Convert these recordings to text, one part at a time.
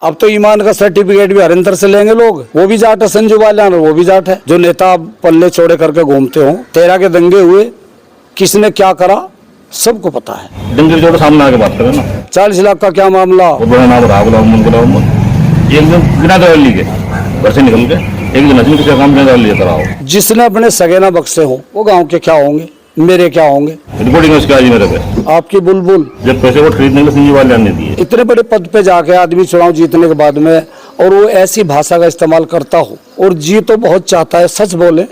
अब तो ईमान का सर्टिफिकेट भी हरिंदर से लेंगे लोग। वो भी जाट है, संजू बालियान, और वो भी जाट है। जो नेता पल्ले छोड़े करके घूमते हो, 13 के दंगे हुए, किसने क्या करा सबको पता है। दंगे जोड़ सामने आके बात करें ना। 40 लाख का क्या मामला, नाम रहा एक दिन बिना दवा लिए घर से निकल के एक दिन किसी काम में दवा लिए कराओ। जिसने अपने सगे ना बख्शे हो वो गाँव के क्या होंगे, मेरे क्या होंगे। रिकॉर्डिंग उसकी आज मेरे पे आपकी बुलबुल जब पैसे वोट खरीदने के संजीव बालियान ने दिए। इतने बड़े पद पे जाके आदमी चुनाव जीतने के बाद में और वो ऐसी भाषा का इस्तेमाल करता हो और जी तो बहुत चाहता है, सच बोले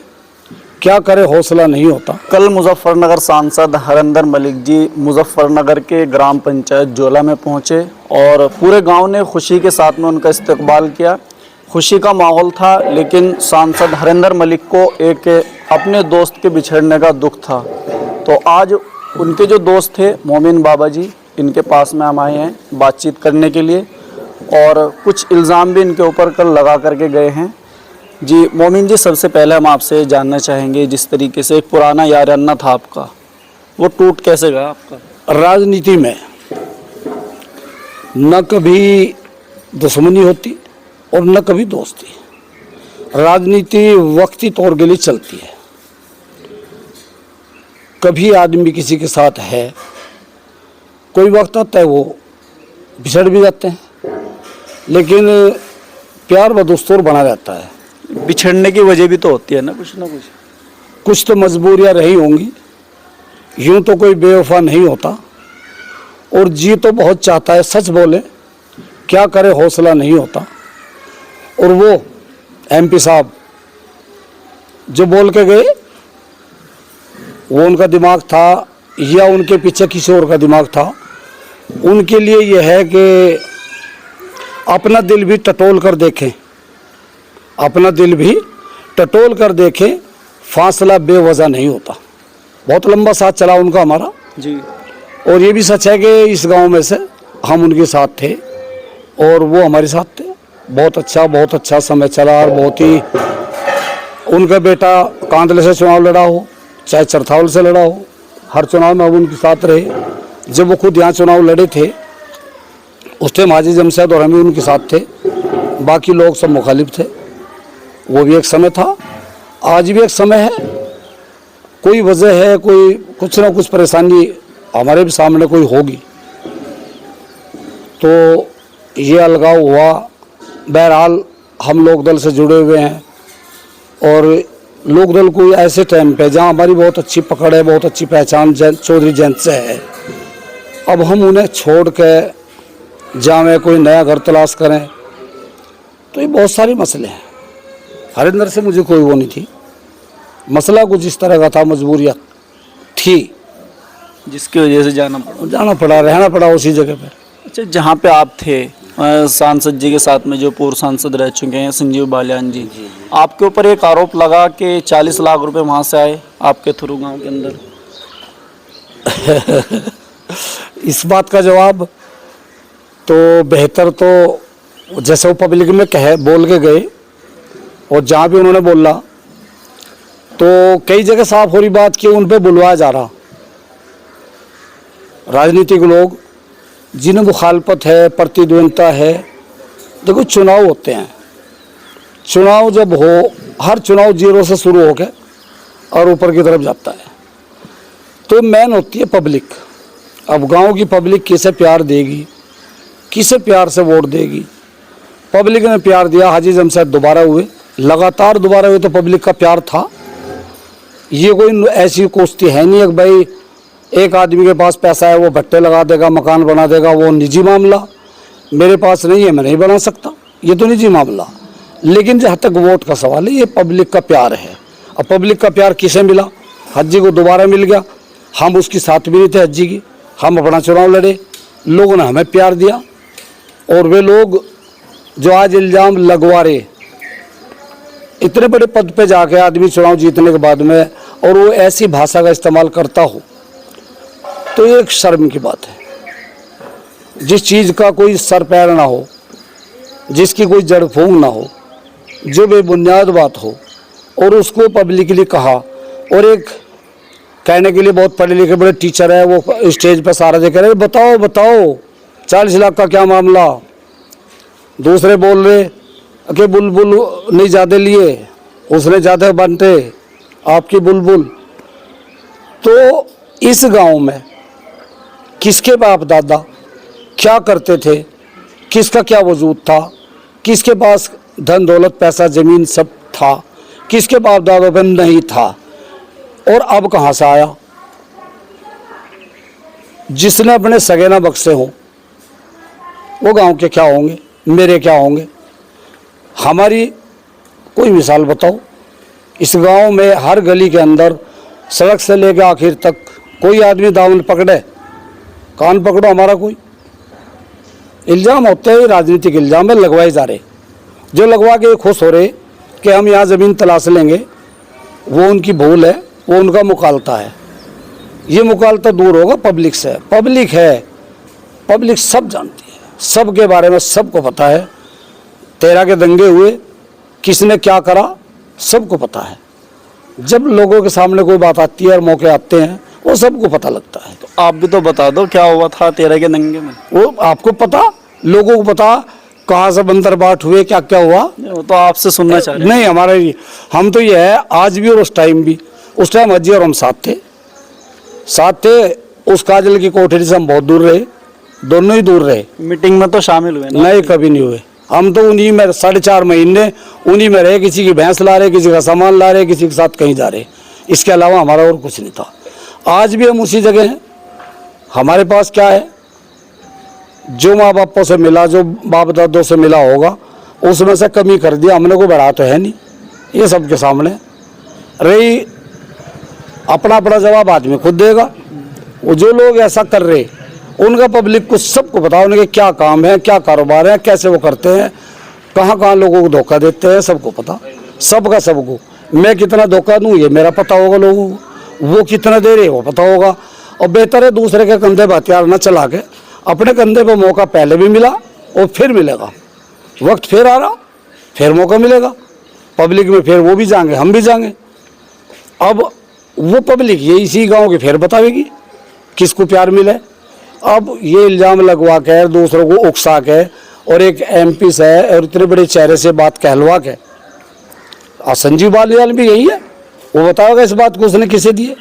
क्या करे, हौसला नहीं होता। कल मुजफ्फरनगर सांसद हरिंदर मलिक जी मुजफ्फरनगर के ग्राम पंचायत जोला में पहुंचे और पूरे गांव ने खुशी के साथ में उनका इस्तकबाल किया। खुशी का माहौल था, लेकिन सांसद हरिंदर मलिक को एक अपने दोस्त के बिछड़ने का दुख था। तो आज उनके जो दोस्त थे मोमिन बाबा जी, इनके पास में हम आए हैं बातचीत करने के लिए और कुछ इल्ज़ाम भी इनके ऊपर कल लगा करके गए हैं। जी मोमिन जी, सबसे पहले हम आपसे जानना चाहेंगे, जिस तरीके से एक पुराना याराना था आपका, वो टूट कैसे गया आपका? राजनीति में न कभी दुश्मनी होती और न कभी दोस्ती। राजनीति वक्ती तौर के लिए चलती है। कभी आदमी किसी के साथ है, कोई वक्त आता है वो बिछड़ भी जाते हैं, लेकिन प्यार व दोस्तों बना रहता है। बिछड़ने की वजह भी तो होती है ना कुछ कुछ तो मजबूरियां रही होंगी, यूं तो कोई बेवफा नहीं होता। और जी तो बहुत चाहता है, सच बोले क्या करे, हौसला नहीं होता। और वो एमपी साहब जो बोल के गए, वो उनका दिमाग था या उनके पीछे किसी और का दिमाग था। उनके लिए यह है कि अपना दिल भी टटोल कर देखें, अपना दिल भी टटोल कर देखें, फासला बेवजह नहीं होता। बहुत लंबा साथ चला उनका हमारा जी। और ये भी सच है कि इस गांव में से हम उनके साथ थे और वो हमारे साथ थे। बहुत अच्छा समय चला और बहुत ही, उनका बेटा कांदले से चुनाव लड़ा हो चाहे चरथावल से लड़ा हो, हर चुनाव में अब उनके साथ रहे। जब वो खुद यहाँ चुनाव लड़े थे उस टाइम हाजी जमशेद और हम भी उनके साथ थे, बाकी लोग सब मुखालिफ थे। वो भी एक समय था, आज भी एक समय है। कोई वजह है, कोई कुछ ना कुछ परेशानी हमारे भी सामने कोई होगी तो ये अलगाव हुआ। बहरहाल हम लोक दल से जुड़े हुए हैं और लोक दल कोई ऐसे टाइम पे जहाँ हमारी बहुत अच्छी पकड़ है, बहुत अच्छी पहचान चौधरी जयंत से है, अब हम उन्हें छोड़ के जहाँ कोई नया घर तलाश करें तो ये बहुत सारे मसले हैं। हरिंदर से मुझे कोई वो नहीं थी, मसला कुछ इस तरह का था, मजबूरियत थी जिसकी वजह से जाना पड़ा, रहना पड़ा उसी जगह पर। अच्छा, जहाँ पे आप थे सांसद जी के साथ में जो पूर्व सांसद रह चुके हैं संजीव बालियान जी, आपके ऊपर एक आरोप लगा कि 40 लाख रुपए वहाँ से आए आपके थ्रू गांव के अंदर। इस बात का जवाब तो बेहतर तो जैसे वो पब्लिक में बोल के गए और जहाँ भी उन्होंने बोला तो कई जगह साफ हो रही बात कि उन पे बुलवाया जा रहा। राजनीतिक लोग जिन्हें मुखालफत है, प्रतिद्वंदता है, देखो चुनाव होते हैं, चुनाव जब हो, हर चुनाव जीरो से शुरू होकर और ऊपर की तरफ जाता है, तो मेन होती है पब्लिक। अब गांव की पब्लिक किसे प्यार देगी, किसे प्यार से वोट देगी। पब्लिक ने प्यार दिया, हाजी जमशेद दोबारा हुए, लगातार दोबारा हुए, तो पब्लिक का प्यार था। ये कोई ऐसी कुश्ती है नहीं कि भाई एक आदमी के पास पैसा है वो भट्टे लगा देगा, मकान बना देगा, वो निजी मामला। मेरे पास नहीं है, मैं नहीं बना सकता, ये तो निजी मामला। लेकिन जहाँ तक वोट का सवाल है, ये पब्लिक का प्यार है। अब पब्लिक का प्यार किसे मिला? हज्जी को दोबारा मिल गया। हम उसकी साथ भी नहीं थे हज्जी की, हम अपना चुनाव लड़े, लोगों ने हमें प्यार दिया। और वे लोग जो आज इल्ज़ाम लगवा रहे, इतने बड़े पद पे जाके आदमी चुनाव जीतने के बाद में और वो ऐसी भाषा का इस्तेमाल करता हो तो ये एक शर्म की बात है। जिस चीज़ का कोई सर पैर ना हो, जिसकी कोई जड़ फूंक ना हो, जो बेबुनियाद बात हो, और उसको पब्लिकली कहा। और एक कहने के लिए बहुत पढ़े लिखे बड़े टीचर है, वो स्टेज पर सारा देख रहे, बताओ 40 लाख का क्या मामला। दूसरे बोल रहे कि बुलबुल नहीं ज़्यादा लिए, उसने ज़्यादा बनते आपकी बुलबुल। तो इस गांव में किसके बाप दादा क्या करते थे, किसका क्या वजूद था, किसके पास धन दौलत पैसा ज़मीन सब था, किसके बाप दादों पे नहीं था, और अब कहाँ से आया। जिसने अपने सगे ना बख्शे हों वो गांव के क्या होंगे, मेरे क्या होंगे। हमारी कोई मिसाल बताओ, इस गांव में हर गली के अंदर सड़क से लेकर आखिर तक कोई आदमी दामन पकड़े, कान पकड़ो हमारा कोई। इल्ज़ाम होते हैं, राजनीतिक इल्ज़ाम है, लगवाए जा रहे। जो लगवा के खुश हो रहे कि हम यहाँ ज़मीन तलाश लेंगे, वो उनकी भूल है, वो उनका मुकालता है। ये मुकालता दूर होगा पब्लिक से। पब्लिक है, पब्लिक सब जानती है, सब के बारे में सबको पता है। 13 के दंगे हुए, किसने क्या करा सबको पता है। जब लोगों के सामने कोई बात आती है और मौके आते हैं, वो सबको पता लगता है। तो आप भी तो बता दो क्या हुआ था 13 के दंगे में। वो आपको पता, लोगों को पता, कहाँ से बंदर बाट हुए, क्या क्या हुआ, वो तो आपसे सुनना चाह रहे हैं। नहीं हमारे, हम तो ये है आज भी और उस टाइम भी। उस टाइम अज्जी और हम साथ थे। उस काजल की कोठरी से हम बहुत दूर रहे, दोनों ही दूर रहे। मीटिंग में तो शामिल हुए ना? नहीं, कभी नहीं हुए। हम तो उन्हीं में 4.5 महीने उन्हीं में रहे। किसी की भैंस ला रहे, किसी का सामान ला रहे, किसी के साथ कहीं जा रहे, इसके अलावा हमारा और कुछ नहीं था। आज भी हम उसी जगह हैं। हमारे पास क्या है, जो माँ बापों से मिला, जो बाप दादों से मिला होगा, उसमें से कमी कर दिया हमने, को बढ़ा तो है नहीं। ये सबके सामने रही। अपना अपना जवाब आदमी खुद देगा। वो जो लोग ऐसा कर रहे, उनका पब्लिक को सबको पता, उनके क्या काम है, क्या कारोबार है, कैसे वो करते हैं, कहाँ कहाँ लोगों को धोखा देते हैं, सबको पता। सबका सबको। मैं कितना धोखा दूँ ये मेरा पता होगा लोगों को, वो कितना दे रहे वो पता होगा। और बेहतर है दूसरे के कंधे पर हथियार न चला के, अपने कंधे पर मौका पहले भी मिला और फिर मिलेगा। वक्त फिर आ रहा, फिर मौका मिलेगा पब्लिक में, फिर वो भी जाएंगे, हम भी जाएंगे। अब वो पब्लिक ये इसी गांव की फिर बतावेगी किसको प्यार मिले। अब ये इल्ज़ाम लगवा के, दूसरों को उकसा के, और एक MP से और इतने बड़े चेहरे से बात कहलवा के, संजीव बालियाल भी यही है, वो बताओगे इस बात को उसने किसे दिए।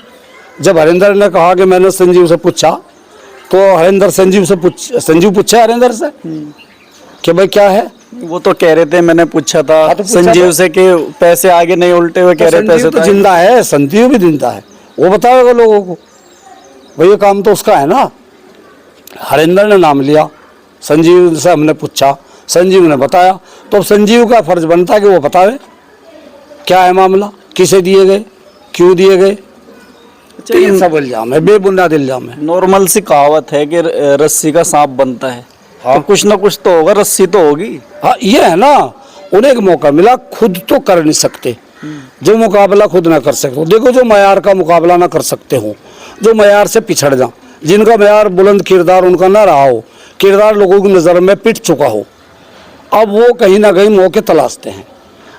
जब हरिंदर ने कहा कि मैंने संजीव से पूछा, तो हरिंदर संजीव पूछा हरिंदर से कि भाई क्या है। वो तो कह रहे थे, मैंने पूछा था तो पूछा संजीव था। से कि पैसे आगे नहीं उल्टे हुए, कह रहे पैसे तो जिंदा है, संजीव भी जिंदा है, वो बताएगा लोगों को। भाई ये काम तो उसका है ना। हरिंदर ने नाम लिया, संजीव से हमने पूछा, संजीव ने बताया, तो अब संजीव का फर्ज बनता है कि वो बतावे क्या है मामला, किसे दिए गए, क्यों दिए गए। ये सब इल्जाम है, बेबुनियाद इल्जाम है। नॉर्मल सी कहावत है कि रस्सी का सांप बनता है। हाँ। तो कुछ ना कुछ तो होगा, रस्सी तो होगी। हाँ ये है ना, उन्हें एक मौका मिला, खुद तो कर नहीं सकते, जो मुकाबला खुद ना कर सकते हो। देखो जो मयार का मुकाबला ना कर सकते हो, जो मयार से पिछड़ जा, जिनका मयार बुलंद किरदार उनका ना रहा हो, किरदार लोगों की नज़र में पिट चुका हो, अब वो कहीं ना कहीं मौके तलाशते हैं।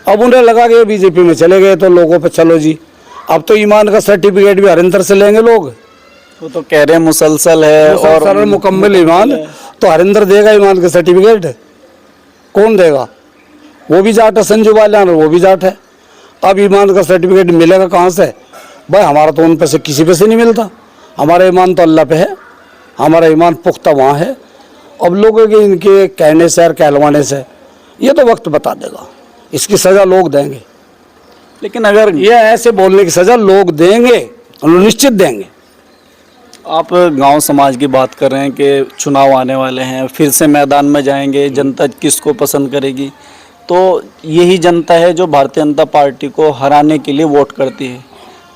अब उन्हें लगा कि बीजेपी में चले गए तो लोगों पे चलो जी, अब तो ईमान का सर्टिफिकेट भी हरिंदर से लेंगे लोग। वो तो कह रहे हैं मुसलसल है और मुकम्मल ईमान, तो हरिंदर देगा ईमान का सर्टिफिकेट, कौन देगा। वो भी जाट है संजू बालियान, और वो भी जाट है। अब ईमान का सर्टिफिकेट मिलेगा कहाँ से भाई। हमारा तो उन पे से किसी पे से नहीं मिलता, हमारा ईमान तो अल्लाह पे है, हमारा ईमान पुख्ता वहाँ है। अब लोगों के इनके कहने से और कहलवाने से ये तो वक्त बता देगा, इसकी सज़ा लोग देंगे। लेकिन अगर ये ऐसे बोलने की सज़ा लोग देंगे, निश्चित देंगे। आप गांव समाज की बात कर रहे हैं कि चुनाव आने वाले हैं, फिर से मैदान में जाएंगे, जनता किसको पसंद करेगी, तो यही जनता है जो भारतीय जनता पार्टी को हराने के लिए वोट करती है।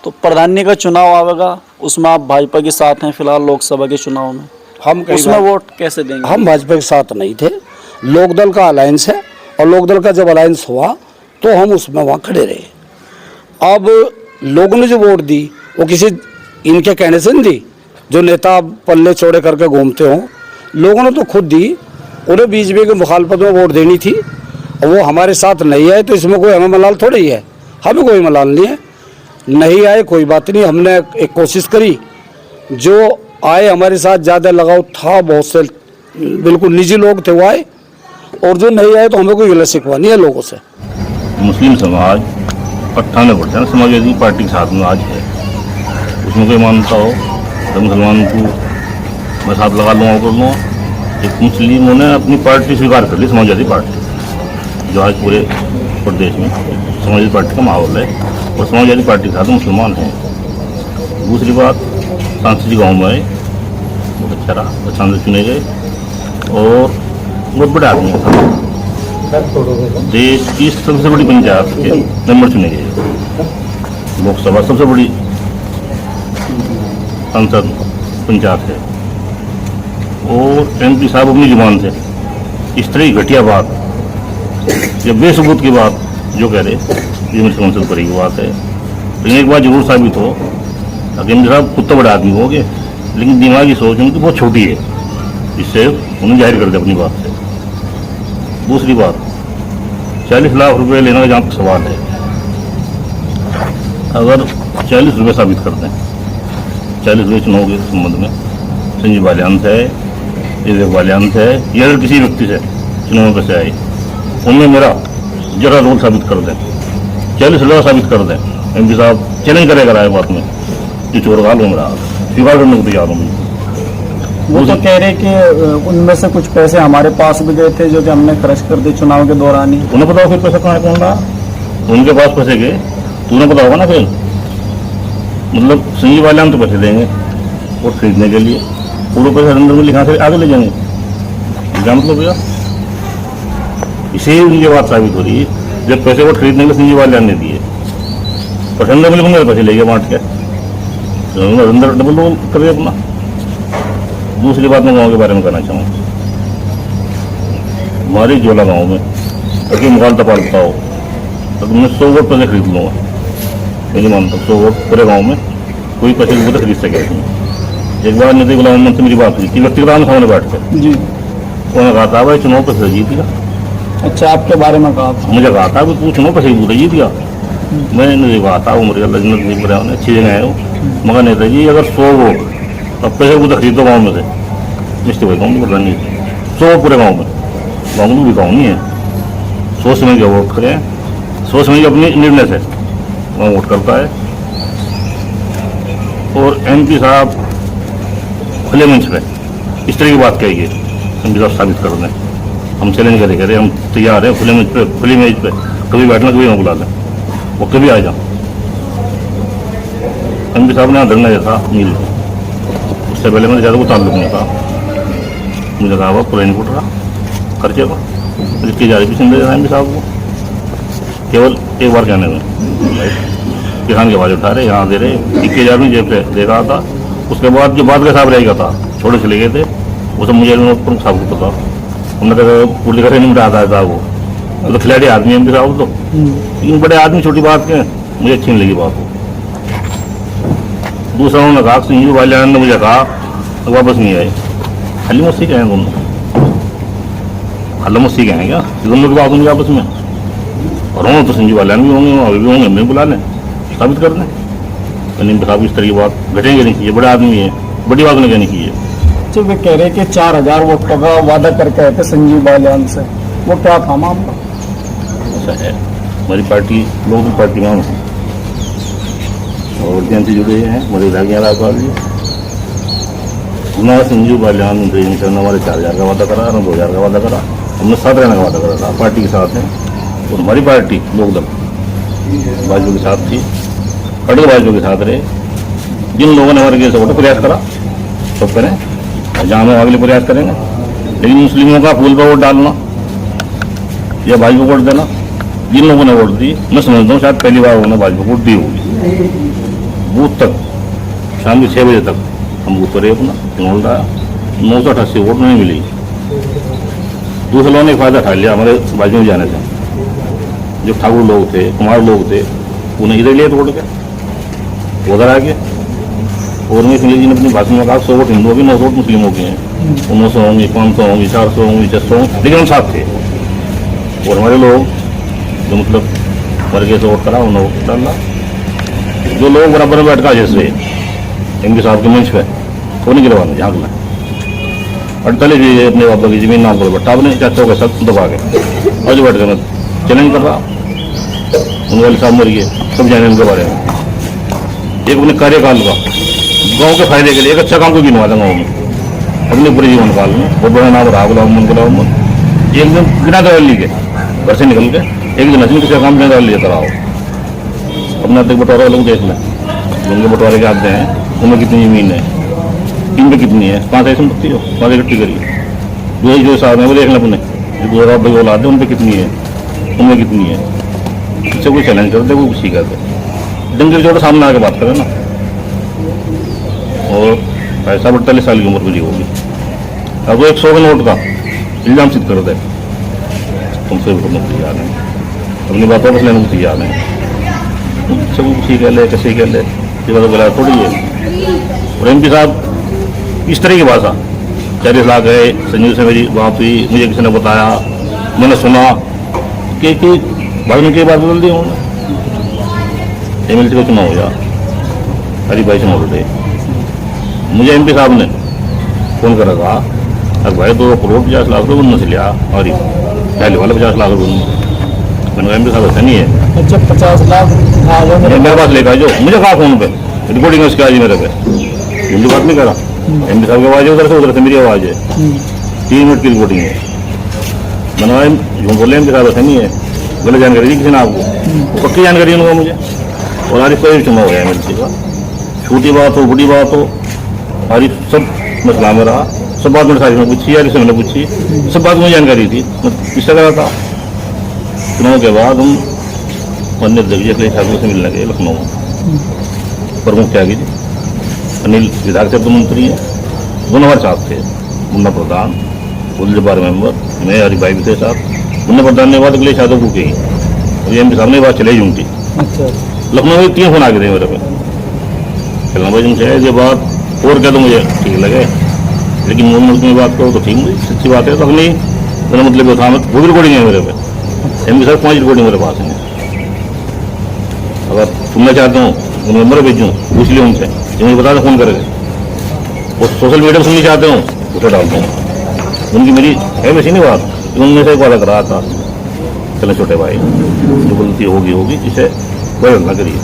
तो प्रधानी का चुनाव आएगा, उसमें आप भाजपा के साथ हैं फिलहाल लोकसभा के चुनाव में, हम उसमें वोट कैसे देंगे? हम भाजपा के साथ नहीं थे, लोकदल का अलायंस है, और लोकदल का जब अलायंस हुआ तो हम उसमें वहाँ खड़े रहे। अब लोगों ने जो वोट दी वो किसी इनके कहने से नहीं दी, जो नेता पल्ले चौड़े करके घूमते हों, लोगों ने तो खुद दी। उन्हें बीजेपी के मुखालफत में वोट देनी थी, और वो हमारे साथ नहीं आए, तो इसमें कोई हमें मलाल थोड़ी ही है, हमें कोई मलाल नहीं है। नहीं आए कोई बात नहीं, हमने एक कोशिश करी, जो आए हमारे साथ ज़्यादा लगाव था, बहुत से बिल्कुल निजी लोग थे वो आए, और जो नहीं आए तो हमें कोई गिला शिकवा नहीं है लोगों से। मुस्लिम समाज 98% समाजवादी पार्टी के साथ में आज है। उसमें कोई मानता हो तो मुसलमान को मैं साथ लगा लूँगा कर लूँगा। एक मुस्लिमों ने अपनी पार्टी स्वीकार कर ली, समाजवादी पार्टी, जो आज पूरे प्रदेश में समाजवादी पार्टी का माहौल है और समाजवादी पार्टी के साथ मुसलमान हैं। दूसरी बात, सांसद जी गाँव में आए, बहुत अच्छा रहा, सांसद चुने गए और बहुत बड़े आदमी हैं। देश की सबसे बड़ी पंचायत के मेंबर चुने गए। लोकसभा सबसे बड़ी संसद पंचायत है और एमपी साहब अपनी जुबान से इस तरह की घटिया बात या बेसबूत की बात जो कह रहे, ये मेरी संसद पर की बात है। लेकिन एक बात जरूर साबित हो, एमपी साहब खुद तो बड़े आदमी हो गए लेकिन दिमागी सोच उनकी बहुत छोटी है, इससे उन्हें जाहिर कर दे अपनी बात से। दूसरी बात, 40 लाख रुपए लेने का जहाँ तक सवाल है, अगर 40 रुपये साबित कर दें, 40 रुपये चुनाव के संबंध में संजीव बालियान से है, विवेक बालियान से है या अगर किसी व्यक्ति से चुनाव में पैसे आए, उनमें मेरा जरा रोल साबित कर दें, 40 लाख साबित कर दें, एमपी साहब चैलेंज करेगा राय बात में कि चोर गाल हो मेरा, स्वीकार करने को तैयार हूँ। वो तो कह रहे कि उनमें से कुछ पैसे हमारे पास भी गए थे जो कि हमने खर्च कर दिए चुनाव के दौरान ही। उन्हें पता हो फिर पैसा कहाँ कौन रहा, उनके पास पैसे गए तो उन्हें पता होगा ना। फिर मतलब संजीव बालियान तो पैसे देंगे और खरीदने के लिए, पूरे पैसे अंदर में लिखा से आगे ले जाएंगे, क्या मतलब भैया? इसे उनकी बात साबित हो रही है। जब पैसे वो खरीदने के लिए संजीव बालियान ने दिए, पसंद में लिखूंगे पैसे ले गए बांट के, अंदर डबल रोल करे अपना। दूसरी बात मैं गाँव के बारे में कहना चाहूँगा, हमारे जोला गाँव में अगर मुकालता पालता हो तो मैं 100 वोट पैसे खरीद लूँगा। नहीं मानता 100 वोट पूरे गाँव में कोई पैसे की खरीद सके। एक बार नीति गुलाम मोहम्मद से मेरी बात हुई थी व्यक्तिगत सामने बैठ कर जी, उन्होंने कहा था भाई चुनाव पैसे जीत गया। अच्छा, आपके बारे में कहा था? मुझे कहा था कि तू चुनाव पैसे जीत गया। मैंने नहीं कहा था, उम्र का लजनत नहीं पड़ा, अच्छी जगह है वो, मगर नेता जी अगर 100 वोट अब पैसे को तो खरीदो गाँव में से, मिस्टेक भाई गाँव में पता नहीं, 100 पूरे गाँव में, गाँव में भी गाँव नहीं है, सोच समझ के वोट करें, सोच समझ के अपने निर्णय से वहाँ वोट करता है। और एमपी साहब खुले मंच पे इस तरह की बात कहिए, एमपी साहब साबित कर दें, हम चैलेंज करें, हम तैयार हैं खुले मंच पे, खुली मेज पे कभी बैठना, कभी ना बुला दें, वो कभी आ जाओ। एमपी साहब ने यहाँ धरना दिया था मील को, उससे पहले मैंने ज़्यादा को ताल्लुक नहीं था, मुझे कहा पूरा नहीं फुट रहा खर्चे का, इसकी जा रही पीछे दे रहा एमपी साहब को, केवल एक बार कहने में किसान की आवाज़ उठा रहे, यहाँ दे रहे, 21,000 में जेब से दे रहा था। उसके बाद जो बाद का साहब रहेगा था, छोटे चले गए थे, वो सब मुझे प्रमुख साहब को पता, उन्होंने कहा पुलिस का नहीं मिटा था वो तो खिलाड़ी आदमी एमपी साहब तो, लेकिन बड़े आदमी छोटी बात के मुझे अच्छी नहीं लगी बात वो। दूसरा उन्होंने कहा संजीव बालियान ने मुझे कहा वापस नहीं आए, खाली मुझसे कहें दोनों, खाली मुझसे कहें क्या दोनों की बात होंगी आपस में, और होंगे तो संजीव बालियान भी होंगे, अभी भी होंगे, हमें बुला लें, साबित कर दें। एमपी साहब इस तरह की बात घटेंगे नहीं चाहिए, बड़े आदमी है, बड़ी बात नहीं कहनी चाहिए। तो वे कह रहे कि 4000 वोटों का वादा करके आए थे संजीव बालियान से, वो क्या था मामला? ऐसा है, हमारी पार्टी लोग पार्टी में और जन से जुड़े हैं, हमारे विधायक राजपाल जी, हमारा संजीव बालियान ने हमारे 4000 का वादा करा, 2000 का वादा करा, हमने साथ रहने का वादा करा था, पार्टी के साथ हैं। और हमारी पार्टी लोकदल भाजपा के साथ थी, अटल भाजपा के साथ रहे। जिन लोगों ने हमारे लिए वोट प्रयास करा सब करें, जहाँ में अगले प्रयास करेंगे, लेकिन मुस्लिमों का फूल पर वोट डालना या भाजपा को वोट देना, जिन लोगों ने वोट दी, मैं समझता हूँ शायद पहली बार उन्होंने भाजपा को वोट दी होगी। बूथ तक शाम के 6 बजे तक हम बूथ पर अपना चुनाव रहा, 988 वोट नहीं मिली। दूसरे लोगों ने फायदा उठा लिया हमारे भाजपा में जाने से, जो ठाकुर लोग थे, कुमार लोग थे, उन्हें इधर लिए वोट के उधर आ गए। और में जी ने अपनी भाषण में कहा 100 वोट हिंदुओं के, 900 वोट मुस्लिमों के हैं, 900 होंगे, 500 होंगे, 400 होंगे, 600 होंगे, लेकिन हम साथ थे। और हमारे लोग जो मतलब वर्ग से वोट करा, उन्होंने वोट डाला। जो लोग बराबर में बैठा जैसे एमपी साहब के मंच पे, वो नहीं गिरवाना, झाँकना 48 भी अपने बाबा की जमीन नाम पर बट्टा अपने चाचों के साथ दबा के और जो बैठ कर मैं चैलेंज कर रहा। उन वाले साहब मर गए, सब जाने उनके बारे में। एक अपने कार्यकाल का गांव के फायदे के लिए एक अच्छा काम को गिनवा था गाँव में अपने पूरे जीवन काल में। बहुत बड़ा नाम रहा गुलाम मोहम्मद। एक दिन बिना दवा ली के घर से निकल के एक दिन हसीन किसी काम बिना दवा लिए कराओ। अपना तक बंटवारा लोग देख लें, उनके बंटवारे के आते हैं, उनमें कितनी जमीन है, टीम पे कितनी है, 5 ऐसी संपत्ति हो, 5 इकट्ठी करिए। जो साहब है वो देख लें अपने जो भाई बोला आते उन पर कितनी है, उनमें कितनी है। इससे कोई चैलेंज करते कोई कुछ सीखाते डंगल जोड़ सामने आके बात करें ना। और पैसा 48 साल की उम्र पूरी होगी, अब वो 100 के नोट का इल्जाम सिद्ध कर दे तुमसे भी तैयार है, अपनी बात वापस लेने को तैयार है। सब कुछ कह ले कैसे कह ले, ये बात गला थोड़ी है। और MP साहब इस तरह की भाषा 40 लाख है, संजू से मेरी बात हुई, मुझे किसी ने बताया, मैंने सुना कि भागने की बात बदल दी उन्होंने। MLC का चुनाव हो गया, हरीभाई से मोड़ दे। मुझे MP साहब ने फोन करा था, अरे भाई 2 करोड़ 50 लाख रुपये उनसे लिया और पहले वाले 50 लाख रुपये। मैंने कहा MP साहब ऐसा नहीं है, जब 50 लाख मेरे पास लेकर जो मुझे कहा फोन पे रिकॉर्डिंग है उसकी आज मेरे पे, हिंदी बात नहीं करा। MP साहब की आवाज़ है उधर से मेरी आवाज़ है, 3 मिनट की रिकॉर्डिंग है। मैंने यूँ बोले MP साहब ऐसा नहीं है, गलत जानकारी दी किसी ने आपको, वो पक्की जानकारी उनका मुझे। और आज कोई भी चुनाव हो गया MLC का, छोटी बात हो बड़ी बात हो, हमारी सब मसला में रहा, सब बात मेरे साथी ने पूछी, यार मैंने पूछी, सब बात मुझे जानकारी थी। मैं किससे करा था चुनाव के बाद हम अन्य अखिलेश ठाकुर से मिलने गए लखनऊ में। प्रमुख त्यागी जी अनिल विधायक शब्द मंत्री हैं, 2 नंबर साहब थे, मुन्ना प्रधान उल-जब्बार मेंबर, मैं हरीभाई भी थे साहब। मुन्ना प्रधान ने बात अखिलेश यादव को कही और MP साहब ने बात चले यूंटी। लखनऊ में 3 फोन आ गए थे मेरे पे, चलना भाई तुमसे ये बात और क्या तो मुझे ठीक लगे, लेकिन मूल मुल्क में बात करो तो ठीक मुझे सच्ची बात है। तो अपनी मेरा मतलब ये था, वो भी रिकॉर्डिंग है मेरे पे, MP साहब 5 रिकॉर्डिंग मेरे पास है। अगर सुनना चाहते हो उन नंबर भेजूँ, पूछ लियो उनसे, जो मुझे बता दें फ़ोन करेंगे। और सोशल मीडिया पर सुननी चाहते हो उसे डालता हूँ, उनकी मेरी है वैसी नहीं बात, उनमें से एक वादा करा था, चले छोटे भाई जो गलती होगी इसे कोई ना करिए।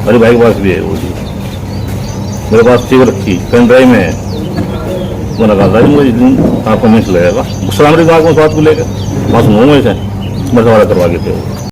अरे भाई के पास भी है वो चीज़, मेरे पास चीज़ रखी पेन ड्राइव में है। मैंने कहा था मुझे दिन आपको मिस लगेगा, गुस्सा मेरे दिमाग में बात को लेकर वहाँ सुनूंगा इसे, मैं सवाल करवा के थे।